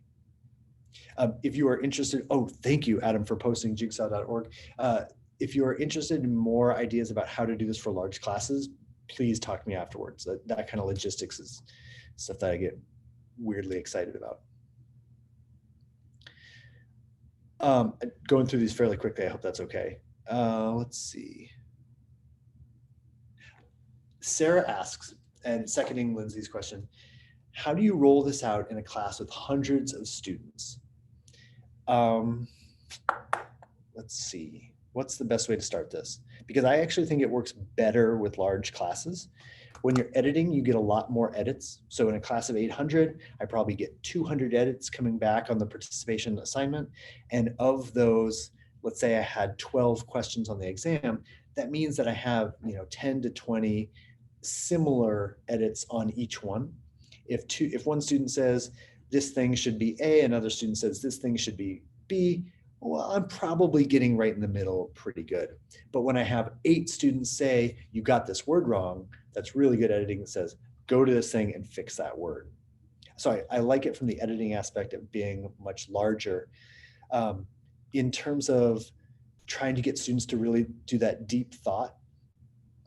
If you are interested, oh, thank you, Adam, for posting jigsaw.org. If you are interested in more ideas about how to do this for large classes, please talk to me afterwards. That kind of logistics is stuff that I get weirdly excited about. Going through these fairly quickly, I hope that's okay. Let's see. Sarah asks, and seconding Lindsay's question, how do you roll this out in a class with hundreds of students? Let's see. What's the best way to start this? Because I actually think it works better with large classes. When you're editing, you get a lot more edits. So in a class of 800, I probably get 200 edits coming back on the participation assignment. And of those, let's say I had 12 questions on the exam, that means that I have 10 to 20 similar edits on each one. If one student says this thing should be A, another student says this thing should be B, well, I'm probably getting right in the middle pretty good. But when I have 8 students say, you got this word wrong, that's really good editing that says, go to this thing and fix that word. So I like it from the editing aspect of being much larger. In terms of trying to get students to really do that deep thought,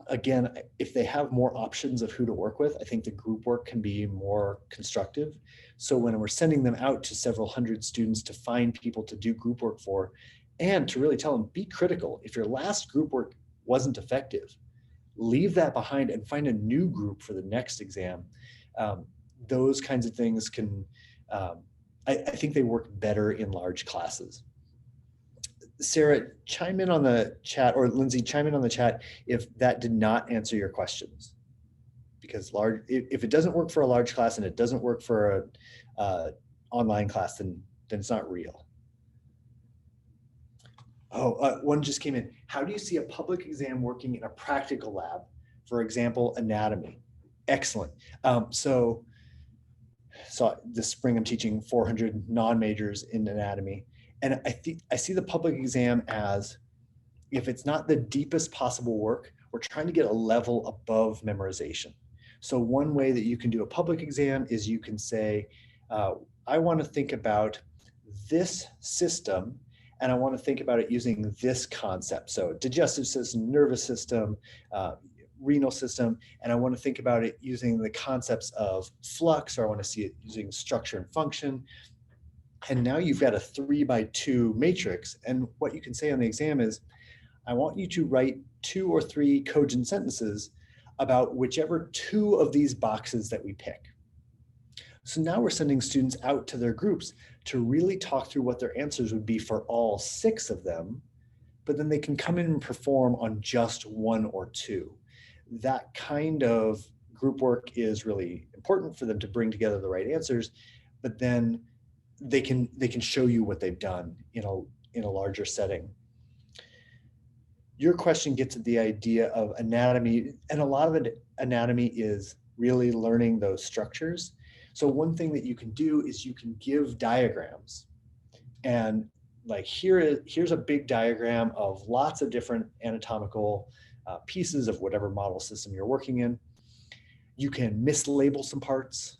again, if they have more options of who to work with, I think the group work can be more constructive. So when we're sending them out to several hundred students to find people to do group work for, and to really tell them, be critical. If your last group work wasn't effective, leave that behind and find a new group for the next exam. Those kinds of things can, I think they work better in large classes. Sarah, chime in on the chat, or Lindsay, chime in on the chat if that did not answer your questions. Because if it doesn't work for a large class and it doesn't work for a online class, then it's not real. Oh, one just came in. How do you see a public exam working in a practical lab? For example, anatomy. Excellent. So this spring I'm teaching 400 non-majors in anatomy. And I see the public exam as, if it's not the deepest possible work, we're trying to get a level above memorization. So one way that you can do a public exam is you can say, I want to think about this system, and I want to think about it using this concept. So digestive system, nervous system, renal system, and I want to think about it using the concepts of flux, or I want to see it using structure and function. And now you've got a 3x2 matrix. And what you can say on the exam is, I want you to write 2 or 3 cogent sentences about whichever 2 of these boxes that we pick. So now we're sending students out to their groups to really talk through what their answers would be for all 6 of them, but then they can come in and perform on just 1 or 2. That kind of group work is really important for them to bring together the right answers, but then they can show you what they've done in a larger setting. Your question gets at the idea of anatomy, and a lot of it, anatomy is really learning those structures. So one thing that you can do is you can give diagrams, and like here's a big diagram of lots of different anatomical pieces of whatever model system you're working in. You can mislabel some parts.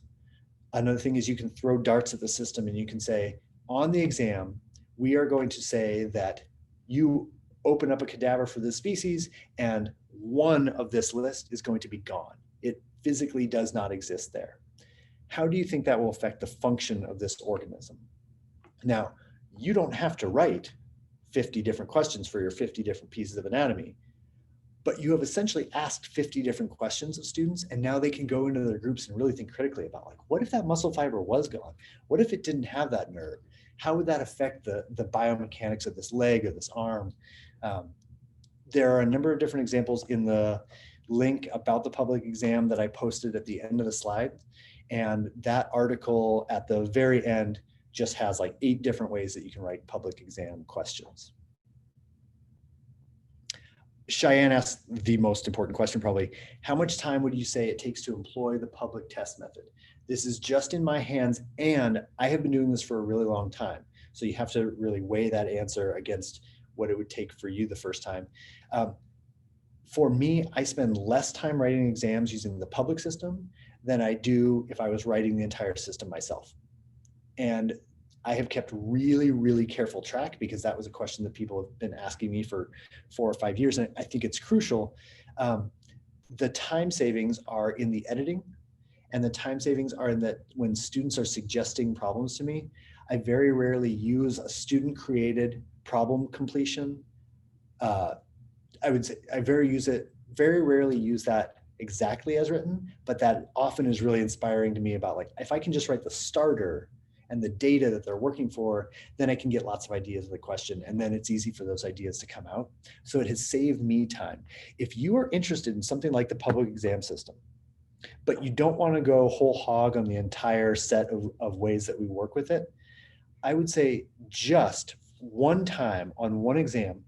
Another thing is you can throw darts at the system, and you can say, on the exam, we are going to say that you open up a cadaver for this species, and one of this list is going to be gone. It physically does not exist there. How do you think that will affect the function of this organism? Now, you don't have to write 50 different questions for your 50 different pieces of anatomy, but you have essentially asked 50 different questions of students, and now they can go into their groups and really think critically about, like, what if that muscle fiber was gone? What if it didn't have that nerve? How would that affect the biomechanics of this leg or this arm? There are a number of different examples in the link about the public exam that I posted at the end of the slide. And that article at the very end just has like 8 different ways that you can write public exam questions. Cheyenne asked the most important question probably. How much time would you say it takes to employ the public test method? This is just in my hands, and I have been doing this for a really long time. So you have to really weigh that answer against what it would take for you the first time. For me, I spend less time writing exams using the public system than I do if I was writing the entire system myself. And I have kept really, really careful track because that was a question that people have been asking me for 4 or 5 years. And I think it's crucial. The time savings are in the editing, and the time savings are in that when students are suggesting problems to me, I very rarely use a student created problem completion. I would say I very rarely use that exactly as written, but that often is really inspiring to me about like, if I can just write the starter and the data that they're working for, then I can get lots of ideas of the question, and then it's easy for those ideas to come out. So it has saved me time. If you are interested in something like the public exam system, but you don't want to go whole hog on the entire set of ways that we work with it, I would say just one time on one exam,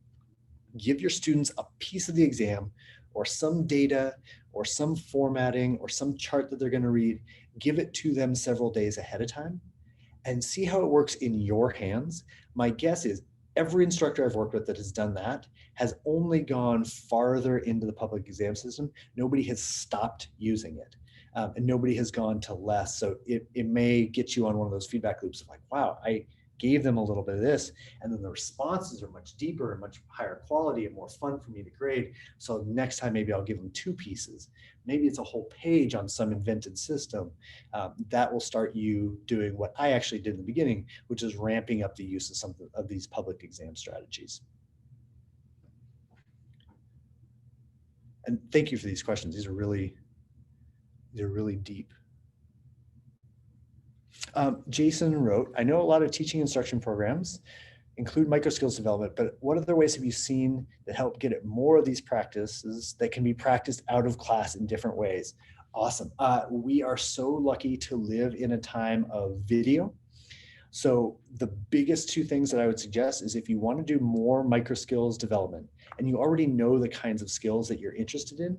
give your students a piece of the exam or some data or some formatting or some chart that they're going to read, give it to them several days ahead of time and see how it works in your hands. My guess is every instructor I've worked with that has done that has only gone farther into the public exam system. Nobody has stopped using it. And nobody has gone to less. So it may get you on one of those feedback loops of like, wow, I gave them a little bit of this, and then the responses are much deeper and much higher quality and more fun for me to grade. So next time, maybe I'll give them 2 pieces. Maybe it's a whole page on some invented system. That will start you doing what I actually did in the beginning, which is ramping up the use of some of these public exam strategies. And thank you for these questions. These are really deep. Jason wrote, I know a lot of teaching instruction programs include micro skills development, but what other ways have you seen that help get at more of these practices that can be practiced out of class in different ways? Awesome. We are so lucky to live in a time of video. So the biggest 2 things that I would suggest is if you want to do more micro skills development and you already know the kinds of skills that you're interested in,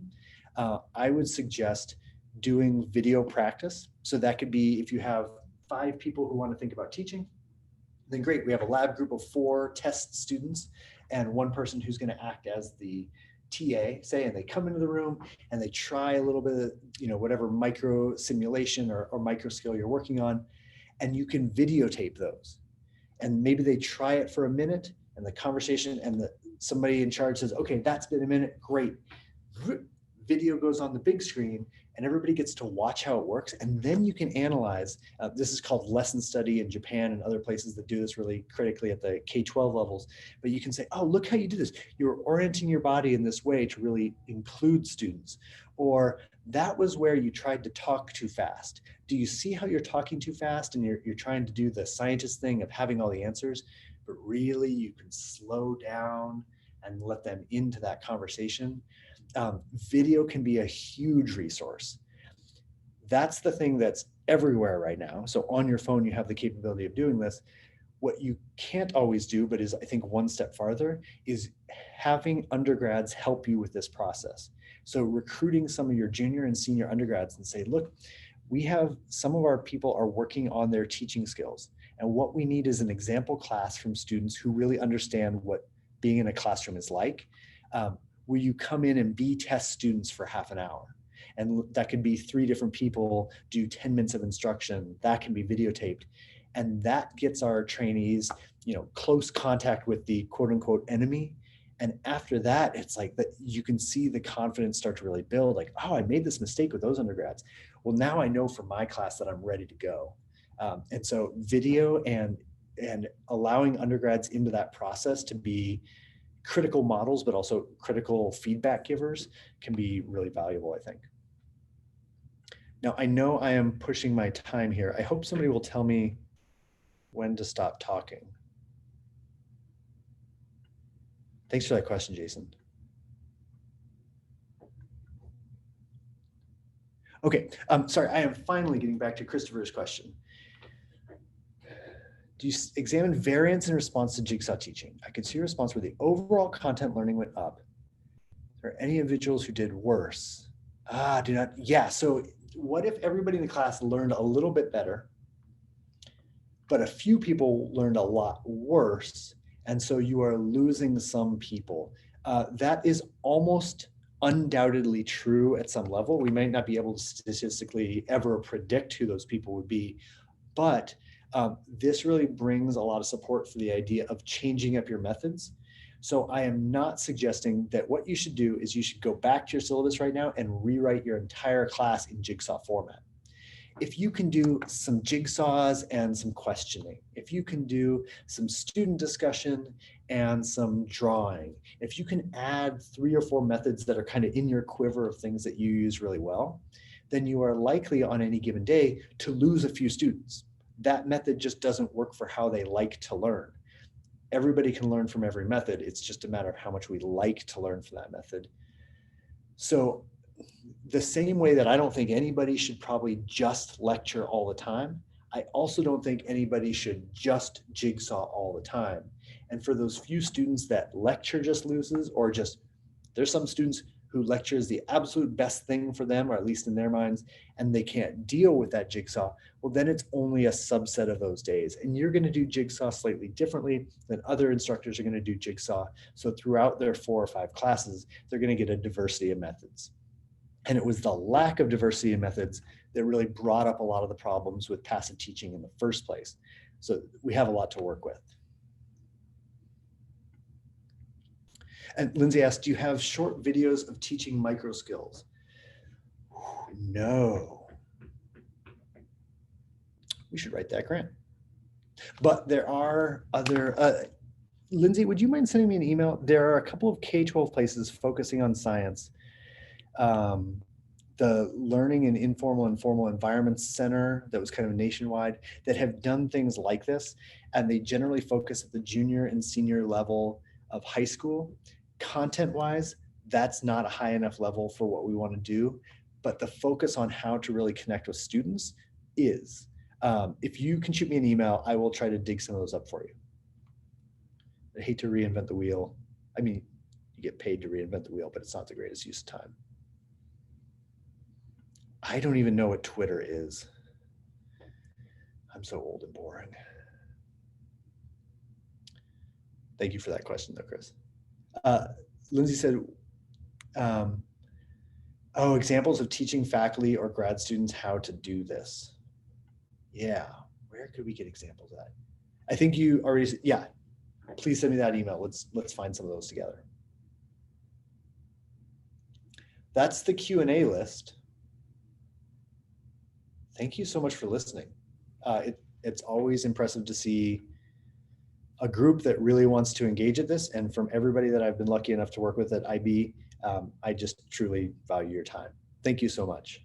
I would suggest doing video practice. So that could be if you have 5 people who want to think about teaching, then great. We have a lab group of 4 test students and 1 person who's going to act as the TA, say, and they come into the room and they try a little bit of, whatever micro simulation or micro skill you're working on, and you can videotape those. And maybe they try it for a minute and the conversation and somebody in charge says, okay, that's been a minute, great. Video goes on the big screen and everybody gets to watch how it works. And then you can analyze, this is called lesson study in Japan and other places that do this really critically at the K-12 levels. But you can say, oh, look how you do this. You're orienting your body in this way to really include students. Or that was where you tried to talk too fast. Do you see how you're talking too fast and you're trying to do the scientist thing of having all the answers, but really you can slow down and let them into that conversation. Video can be a huge resource. That's the thing that's everywhere right now. So on your phone, you have the capability of doing this. What you can't always do, but is I think one step farther, is having undergrads help you with this process. So recruiting some of your junior and senior undergrads and say, look, we have some of our people are working on their teaching skills. And what we need is an example class from students who really understand what being in a classroom is like. Will you come in and test students for half an hour? And that could be 3 different people, do 10 minutes of instruction. That can be videotaped. And that gets our trainees, close contact with the quote unquote enemy. And after that, it's like that you can see the confidence start to really build, like, oh, I made this mistake with those undergrads. Well, now I know for my class that I'm ready to go. And so video and allowing undergrads into that process to be critical models, but also critical feedback givers can be really valuable, I think. Now, I know I am pushing my time here. I hope somebody will tell me when to stop talking. Thanks for that question, Jason. Okay, sorry, I am finally getting back to Christopher's question. Do you examine variance in response to Jigsaw teaching? I could see a response where the overall content learning went up. Are there any individuals who did worse? Yeah, so what if everybody in the class learned a little bit better, but a few people learned a lot worse, and so you are losing some people? That is almost undoubtedly true at some level. We might not be able to statistically ever predict who those people would be, but This really brings a lot of support for the idea of changing up your methods. So I am not suggesting that what you should do is you should go back to your syllabus right now and rewrite your entire class in Jigsaw format. If you can do some jigsaws and some questioning, if you can do some student discussion and some drawing, if you can add 3 or 4 methods that are kind of in your quiver of things that you use really well, then you are likely on any given day to lose a few students. That method just doesn't work for how they like to learn. Everybody can learn from every method. It's just a matter of how much we like to learn from that method. So the same way that I don't think anybody should probably just lecture all the time, I also don't think anybody should just jigsaw all the time. And for those few students that lecture just loses, or just, there's some students who lecture is the absolute best thing for them, or at least in their minds, and they can't deal with that jigsaw, well, then it's only a subset of those days. And you're going to do jigsaw slightly differently than other instructors are going to do jigsaw. So throughout their 4 or 5 classes, they're going to get a diversity of methods. And it was the lack of diversity in methods that really brought up a lot of the problems with passive teaching in the first place. So we have a lot to work with. And Lindsay asked, do you have short videos of teaching micro skills? No. We should write that grant. But there are other, Lindsay, would you mind sending me an email? There are a couple of K-12 places focusing on science. The Learning in Informal and Formal Environments Center that was kind of nationwide that have done things like this, and they generally focus at the junior and senior level of high school. Content-wise, that's not a high enough level for what we want to do, but the focus on how to really connect with students is. If you can shoot me an email, I will try to dig some of those up for you. I hate to reinvent the wheel. I mean, you get paid to reinvent the wheel, but it's not the greatest use of time. I don't even know what Twitter is. I'm so old and boring. Thank you for that question though, Chris. Lindsay said, oh, examples of teaching faculty or grad students how to do this. Yeah, where could we get examples at? I think you already, yeah, please send me that email. Let's find some of those together. That's the Q&A list. Thank you so much for listening. It's always impressive to see a group that really wants to engage at this. And from everybody that I've been lucky enough to work with at IB, I just truly value your time. Thank you so much.